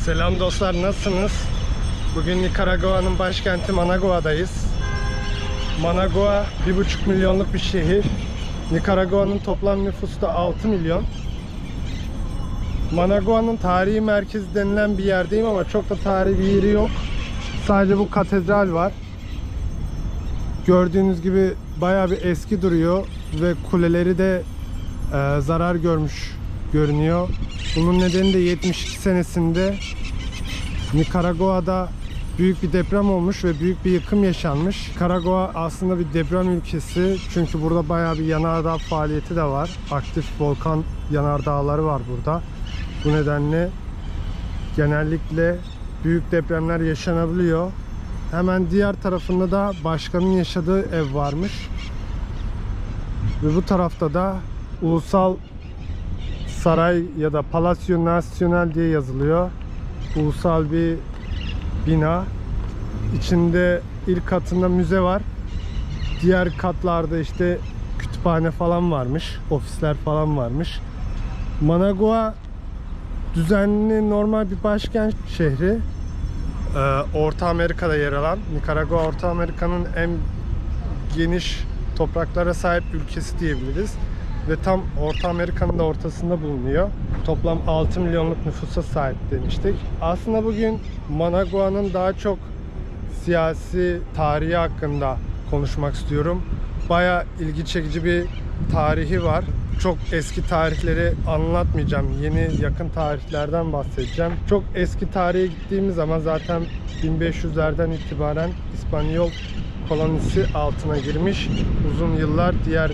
Selam dostlar, nasılsınız? Bugün Nikaragua'nın başkenti Managua'dayız. Managua 1,5 milyonluk bir şehir. Nikaragua'nın toplam nüfusu da 6 milyon. Managua'nın tarihi merkezi denilen bir yerdeyim ama çok da tarihi bir yeri yok. Sadece bu katedral var. Gördüğünüz gibi bayağı bir eski duruyor ve kuleleri de zarar görmüş görünüyor. Bunun nedeni de 72 senesinde Nikaragua'da büyük bir deprem olmuş ve büyük bir yıkım yaşanmış. Nikaragua aslında bir deprem ülkesi, çünkü burada bayağı bir yanardağ faaliyeti de var. Aktif volkan yanardağları var burada. Bu nedenle genellikle büyük depremler yaşanabiliyor. Hemen diğer tarafında da başkanın yaşadığı ev varmış. Ve bu tarafta da Ulusal Saray ya da Palacio Nacional diye yazılıyor. Ulusal bir bina. İçinde ilk katında müze var. Diğer katlarda işte kütüphane falan varmış. Ofisler falan varmış. Managua düzenli normal bir başkent şehri. Orta Amerika'da yer alan. Nikaragua Orta Amerika'nın en geniş topraklara sahip ülkesi diyebiliriz. Ve tam Orta Amerika'nın da ortasında bulunuyor. Toplam 6 milyonluk nüfusa sahip demiştik. Aslında bugün Managua'nın daha çok siyasi tarihi hakkında konuşmak istiyorum. Bayağı ilgi çekici bir tarihi var. Çok eski tarihleri anlatmayacağım. Yeni yakın tarihlerden bahsedeceğim. Çok eski tarihe gittiğimiz zaman zaten 1500'lerden itibaren İspanyol kolonisi altına girmiş. Uzun yıllar diğer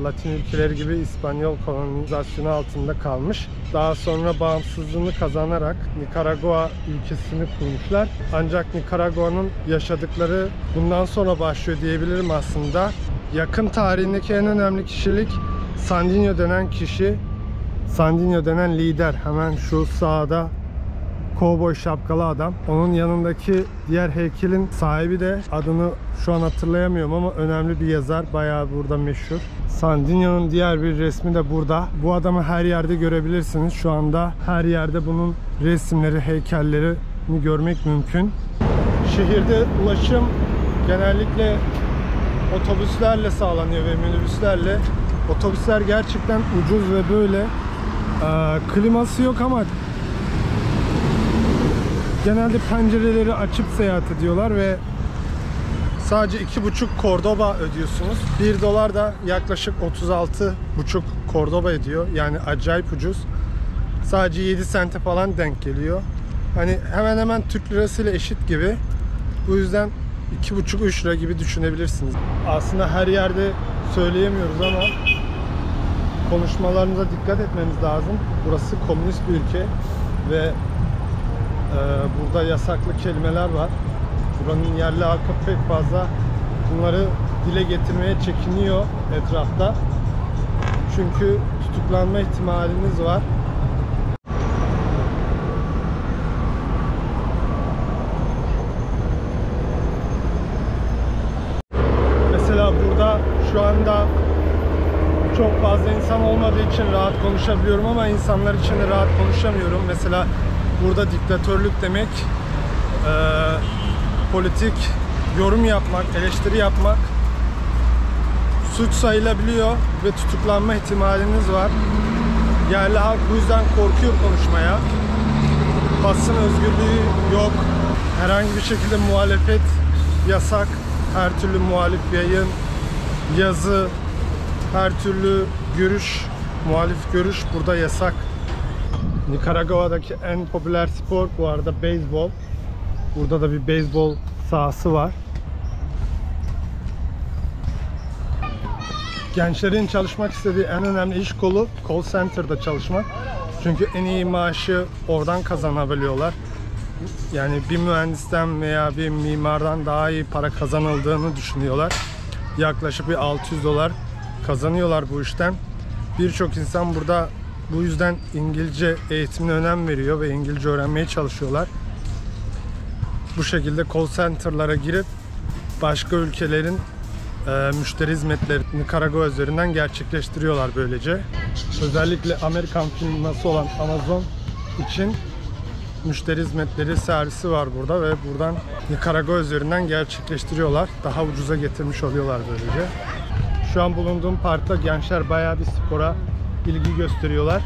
Latin ülkeleri gibi İspanyol kolonizasyonu altında kalmış. Daha sonra bağımsızlığını kazanarak Nikaragua ülkesini kurmuşlar. Ancak Nikaragua'nın yaşadıkları bundan sonra başlıyor diyebilirim aslında. Yakın tarihindeki en önemli kişilik Sandino denen kişi. Sandino denen lider. Hemen şu sağda kovboy şapkalı adam. Onun yanındaki diğer heykelin sahibi de, adını şu an hatırlayamıyorum ama önemli bir yazar. Bayağı burada meşhur. Sandino'nun diğer bir resmi de burada. Bu adamı her yerde görebilirsiniz. Şu anda her yerde bunun resimleri, heykellerini görmek mümkün. Şehirde ulaşım genellikle otobüslerle sağlanıyor ve minibüslerle. Otobüsler gerçekten ucuz ve böyle kliması yok ama genelde pencereleri açıp seyahat ediyorlar ve sadece 2,5 Cordoba ödüyorsunuz. 1 dolar da yaklaşık 36,5 Cordoba ediyor. Yani acayip ucuz. Sadece 7 sente falan denk geliyor. Hani hemen hemen Türk lirasıyla eşit gibi. Bu yüzden 2,5-3 lira gibi düşünebilirsiniz. Aslında her yerde söyleyemiyoruz ama konuşmalarımıza dikkat etmemiz lazım. Burası komünist bir ülke ve burada yasaklı kelimeler var. Buranın yerli halkı pek fazla bunları dile getirmeye çekiniyor etrafta. Çünkü tutuklanma ihtimaliniz var. Mesela burada şu anda çok fazla insan olmadığı için rahat konuşabiliyorum ama insanlar için de rahat konuşamıyorum. Mesela burada diktatörlük demek politik yorum yapmak, eleştiri yapmak suç sayılabiliyor ve tutuklanma ihtimaliniz var. Yerli halk bu yüzden korkuyor konuşmaya. Basın özgürlüğü yok. Herhangi bir şekilde muhalefet yasak. Her türlü muhalif yayın, yazı, her türlü görüş, muhalif görüş burada yasak. Nikaragua'daki en popüler spor bu arada beyzbol. Burada da bir beyzbol sahası var. Gençlerin çalışmak istediği en önemli iş kolu call center'da çalışmak. Çünkü en iyi maaşı oradan kazanabiliyorlar. Yani bir mühendisten veya bir mimardan daha iyi para kazanıldığını düşünüyorlar. Yaklaşık bir 600 dolar kazanıyorlar bu işten. Birçok insan burada bu yüzden İngilizce eğitimine önem veriyor ve İngilizce öğrenmeye çalışıyorlar. Bu şekilde call center'lara girip başka ülkelerin müşteri hizmetlerini Nikaragua üzerinden gerçekleştiriyorlar böylece. Özellikle Amerikan firması olan Amazon için müşteri hizmetleri servisi var burada ve buradan Nikaragua üzerinden gerçekleştiriyorlar. Daha ucuza getirmiş oluyorlar böylece. Şu an bulunduğum parkta gençler bayağı bir spora ilgi gösteriyorlar.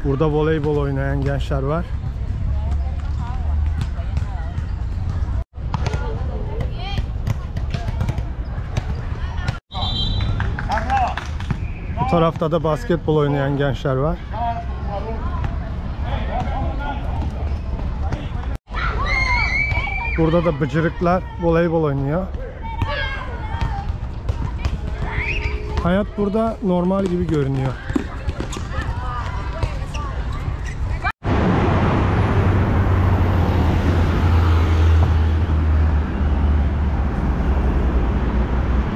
Burada voleybol oynayan gençler var. Bu tarafta da basketbol oynayan gençler var. Burada da bıcırıklar voleybol oynuyor. Hayat burada normal gibi görünüyor.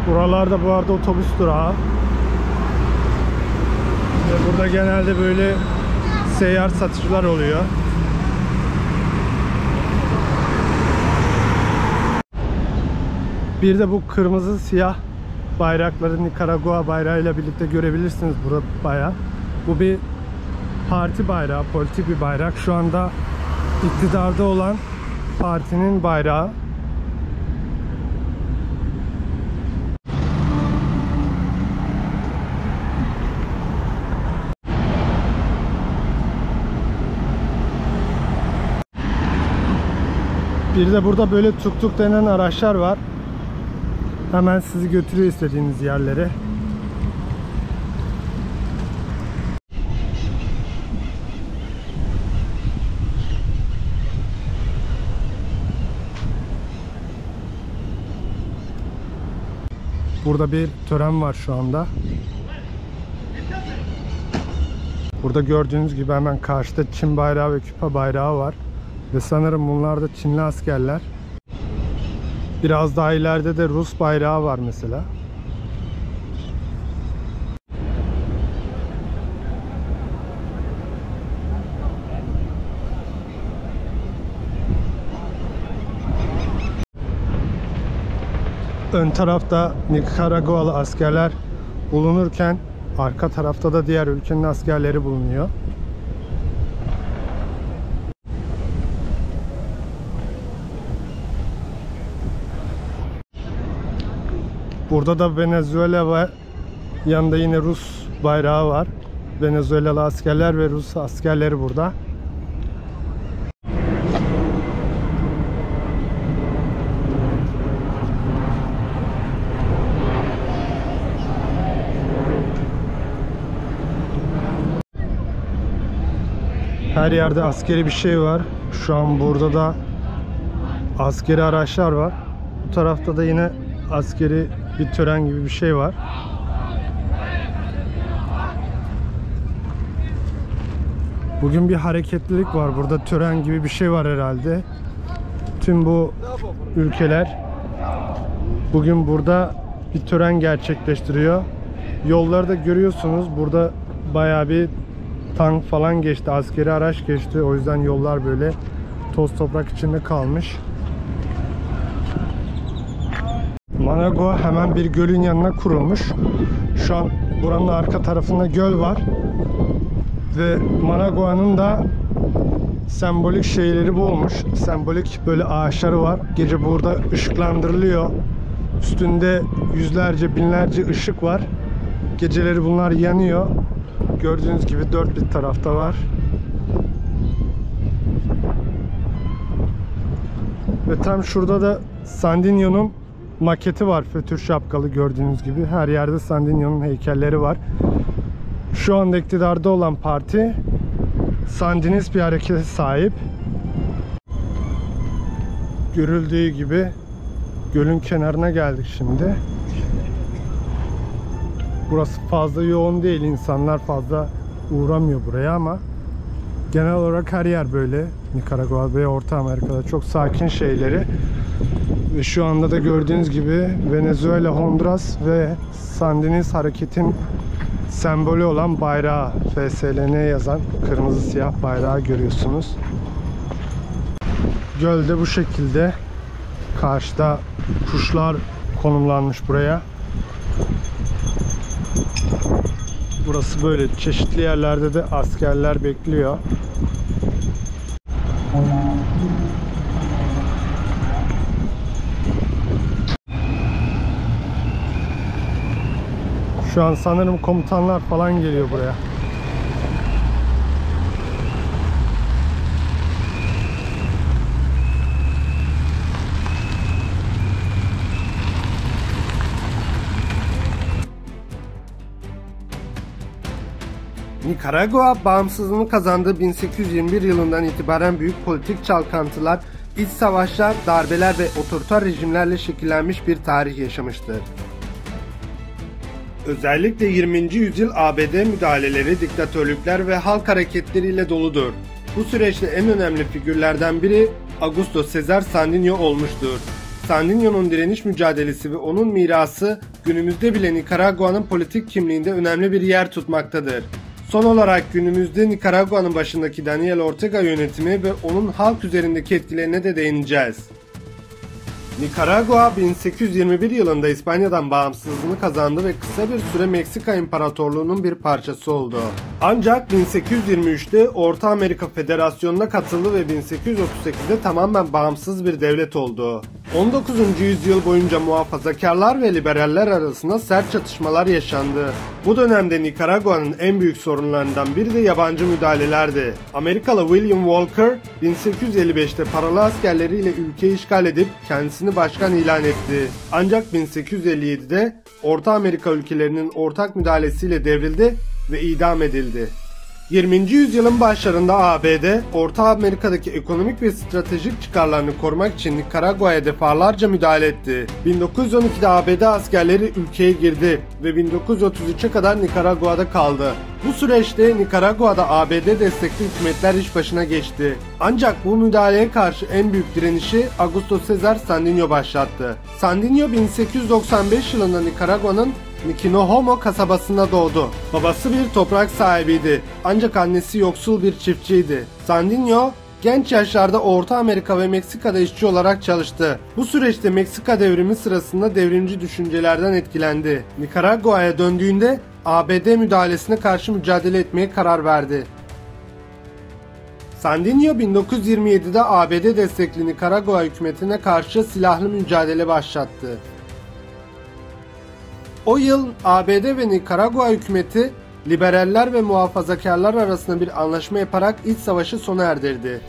Buralarda bu arada otobüs durağı. Ve burada genelde böyle seyyar satıcılar oluyor. Bir de bu kırmızı siyah bayrakları Nikaragua bayrağıyla birlikte görebilirsiniz burada bayağı. Bu bir parti bayrağı, politik bir bayrak. Şu anda iktidarda olan partinin bayrağı. Bir de burada böyle tuk tuk denen araçlar var. Hemen sizi götürüyor istediğiniz yerlere. Burada bir tören var şu anda. Burada gördüğünüz gibi hemen karşıda Çin bayrağı ve Küba bayrağı var. Ve sanırım bunlar da Çinli askerler. Biraz daha ileride de Rus bayrağı var mesela. Ön tarafta Nikaragualı askerler bulunurken arka tarafta da diğer ülkenin askerleri bulunuyor. Burada da Venezuela ve yanında yine Rus bayrağı var. Venezuelalı askerler ve Rus askerleri burada. Her yerde askeri bir şey var. Şu an burada da askeri araçlar var. Bu tarafta da yine askeri bir tören gibi bir şey var. Bugün bir hareketlilik var. Burada tören gibi bir şey var herhalde. Tüm bu ülkeler bugün burada bir tören gerçekleştiriyor. Yolları da görüyorsunuz. Burada bayağı bir tank falan geçti. Askeri araç geçti. O yüzden yollar böyle toz toprak içinde kalmış. Managua hemen bir gölün yanına kurulmuş. Şu an buranın arka tarafında göl var. Ve Managua'nın da sembolik şeyleri bu olmuş. Sembolik böyle ağaçları var. Gece burada ışıklandırılıyor. Üstünde yüzlerce, binlerce ışık var. Geceleri bunlar yanıyor. Gördüğünüz gibi dört bir tarafta var. Ve tam şurada da Sandinho'nun maketi var. Fötür şapkalı gördüğünüz gibi. Her yerde Sandinho'nun heykelleri var. Şu anda iktidarda olan parti Sandinist bir harekete sahip. Görüldüğü gibi gölün kenarına geldik şimdi. Burası fazla yoğun değil. İnsanlar fazla uğramıyor buraya ama genel olarak her yer böyle. Nikaragua ve Orta Amerika'da çok sakin şeyleri. Ve şu anda da gördüğünüz gibi Venezuela, Honduras ve Sandinist hareketin sembolü olan bayrağı, FSLN yazan kırmızı siyah bayrağı görüyorsunuz. Gölde bu şekilde. Karşıda kuşlar konumlanmış buraya. Burası böyle. Çeşitli yerlerde de askerler bekliyor. Şu an sanırım komutanlar falan geliyor buraya. Nikaragua bağımsızlığını kazandığı 1821 yılından itibaren büyük politik çalkantılar, iç savaşlar, darbeler ve otoriter rejimlerle şekillenmiş bir tarih yaşamıştır. Özellikle 20. yüzyıl ABD müdahaleleri, diktatörlükler ve halk hareketleriyle doludur. Bu süreçte en önemli figürlerden biri Augusto César Sandino olmuştur. Sandino'nun direniş mücadelesi ve onun mirası günümüzde bile Nikaragua'nın politik kimliğinde önemli bir yer tutmaktadır. Son olarak günümüzde Nikaragua'nın başındaki Daniel Ortega yönetimi ve onun halk üzerindeki etkilerine de değineceğiz. Nikaragua 1821 yılında İspanya'dan bağımsızlığını kazandı ve kısa bir süre Meksika İmparatorluğu'nun bir parçası oldu. Ancak 1823'te Orta Amerika Federasyonu'na katıldı ve 1838'de tamamen bağımsız bir devlet oldu. 19. yüzyıl boyunca muhafazakarlar ve liberaller arasında sert çatışmalar yaşandı. Bu dönemde Nikaragua'nın en büyük sorunlarından biri de yabancı müdahalelerdi. Amerikalı William Walker 1855'te paralı askerleriyle ülkeyi işgal edip kendisini başkan ilan etti. Ancak 1857'de Orta Amerika ülkelerinin ortak müdahalesiyle devrildi ve idam edildi. 20. yüzyılın başlarında ABD, Orta Amerika'daki ekonomik ve stratejik çıkarlarını korumak için Nikaragua'ya defalarca müdahale etti. 1912'de ABD askerleri ülkeye girdi ve 1933'e kadar Nikaragua'da kaldı. Bu süreçte Nikaragua'da ABD destekli hükümetler iş başına geçti. Ancak bu müdahaleye karşı en büyük direnişi Augusto César Sandino başlattı. Sandino 1895 yılında Nikaragua'nın Nikinohomo kasabasında doğdu. Babası bir toprak sahibiydi ancak annesi yoksul bir çiftçiydi. Sandino genç yaşlarda Orta Amerika ve Meksika'da işçi olarak çalıştı. Bu süreçte Meksika devrimi sırasında devrimci düşüncelerden etkilendi. Nikaragua'ya döndüğünde ABD müdahalesine karşı mücadele etmeye karar verdi. Sandino 1927'de ABD destekli Nikaragua hükümetine karşı silahlı mücadele başlattı. O yıl ABD ve Nikaragua hükümeti liberaller ve muhafazakarlar arasında bir anlaşma yaparak iç savaşı sona erdirdi.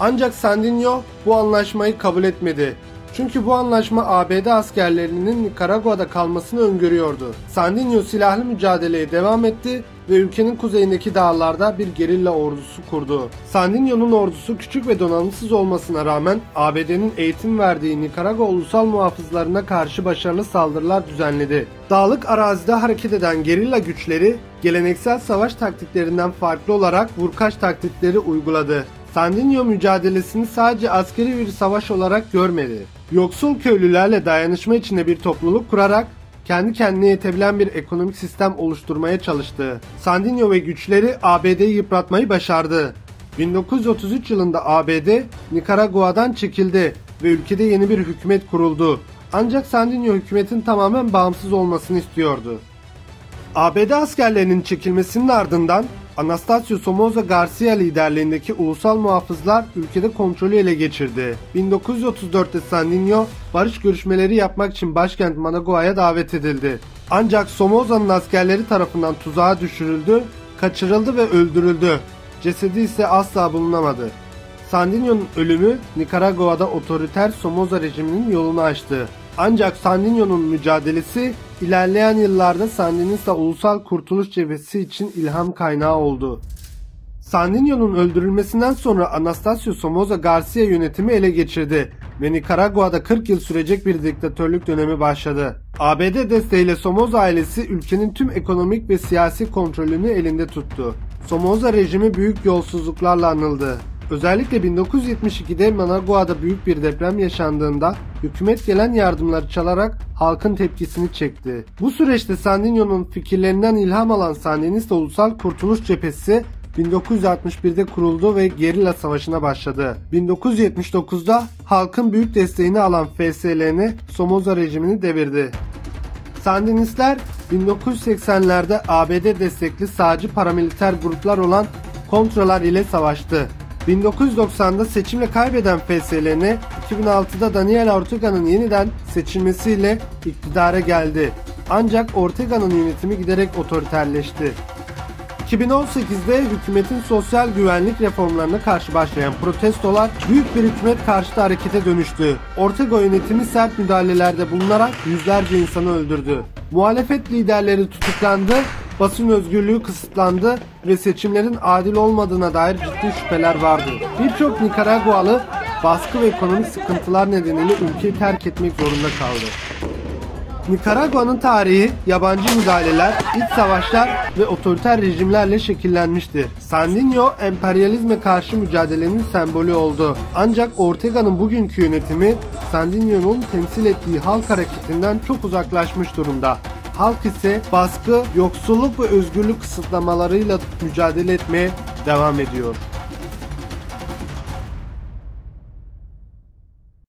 Ancak Sandino bu anlaşmayı kabul etmedi. Çünkü bu anlaşma ABD askerlerinin Nikaragua'da kalmasını öngörüyordu. Sandino silahlı mücadeleye devam etti ve ülkenin kuzeyindeki dağlarda bir gerilla ordusu kurdu. Sandino'nun ordusu küçük ve donanımsız olmasına rağmen ABD'nin eğitim verdiği Nikaragua ulusal muhafızlarına karşı başarılı saldırılar düzenledi. Dağlık arazide hareket eden gerilla güçleri geleneksel savaş taktiklerinden farklı olarak vurkaç taktikleri uyguladı. Sandino mücadelesini sadece askeri bir savaş olarak görmedi. Yoksul köylülerle dayanışma içinde bir topluluk kurarak kendi kendine yetebilen bir ekonomik sistem oluşturmaya çalıştı. Sandino ve güçleri ABD'yi yıpratmayı başardı. 1933 yılında ABD Nikaragua'dan çekildi ve ülkede yeni bir hükümet kuruldu. Ancak Sandino hükümetin tamamen bağımsız olmasını istiyordu. ABD askerlerinin çekilmesinin ardından Anastasio Somoza Garcia liderliğindeki ulusal muhafızlar ülkede kontrolü ele geçirdi. 1934'te Sandino barış görüşmeleri yapmak için başkent Managua'ya davet edildi. Ancak Somoza'nın askerleri tarafından tuzağa düşürüldü, kaçırıldı ve öldürüldü. Cesedi ise asla bulunamadı. Sandino'nun ölümü Nikaragua'da otoriter Somoza rejiminin yolunu açtı. Ancak Sandino'nun mücadelesi ilerleyen yıllarda Sandinista Ulusal Kurtuluş Cephesi için ilham kaynağı oldu. Sandino'nun öldürülmesinden sonra Anastasio Somoza Garcia yönetimi ele geçirdi ve Nikaragua'da 40 yıl sürecek bir diktatörlük dönemi başladı. ABD desteğiyle Somoza ailesi ülkenin tüm ekonomik ve siyasi kontrolünü elinde tuttu. Somoza rejimi büyük yolsuzluklarla anıldı. Özellikle 1972'de Managua'da büyük bir deprem yaşandığında hükümet gelen yardımları çalarak halkın tepkisini çekti. Bu süreçte Sandino'nun fikirlerinden ilham alan Sandinista Ulusal Kurtuluş Cephesi 1961'de kuruldu ve gerilla savaşına başladı. 1979'da halkın büyük desteğini alan FSLN Somoza rejimini devirdi. Sandinistler 1980'lerde ABD destekli sağcı paramiliter gruplar olan Contralar ile savaştı. 1990'da seçimle kaybeden FSLN, 2006'da Daniel Ortega'nın yeniden seçilmesiyle iktidara geldi. Ancak Ortega'nın yönetimi giderek otoriterleşti. 2018'de hükümetin sosyal güvenlik reformlarına karşı başlayan protestolar büyük bir hükümet karşıtı harekete dönüştü. Ortega yönetimi sert müdahalelerde bulunarak yüzlerce insanı öldürdü. Muhalefet liderleri tutuklandı, basın özgürlüğü kısıtlandı ve seçimlerin adil olmadığına dair ciddi şüpheler vardı. Birçok Nikaragualı baskı ve ekonomik sıkıntılar nedeniyle ülkeyi terk etmek zorunda kaldı. Nikaragua'nın tarihi yabancı müdahaleler, iç savaşlar ve otoriter rejimlerle şekillenmiştir. Sandinho, emperyalizme karşı mücadelenin sembolü oldu. Ancak Ortega'nın bugünkü yönetimi, Sandinho'nun temsil ettiği halk hareketinden çok uzaklaşmış durumda. Halk ise baskı, yoksulluk ve özgürlük kısıtlamalarıyla mücadele etmeye devam ediyor.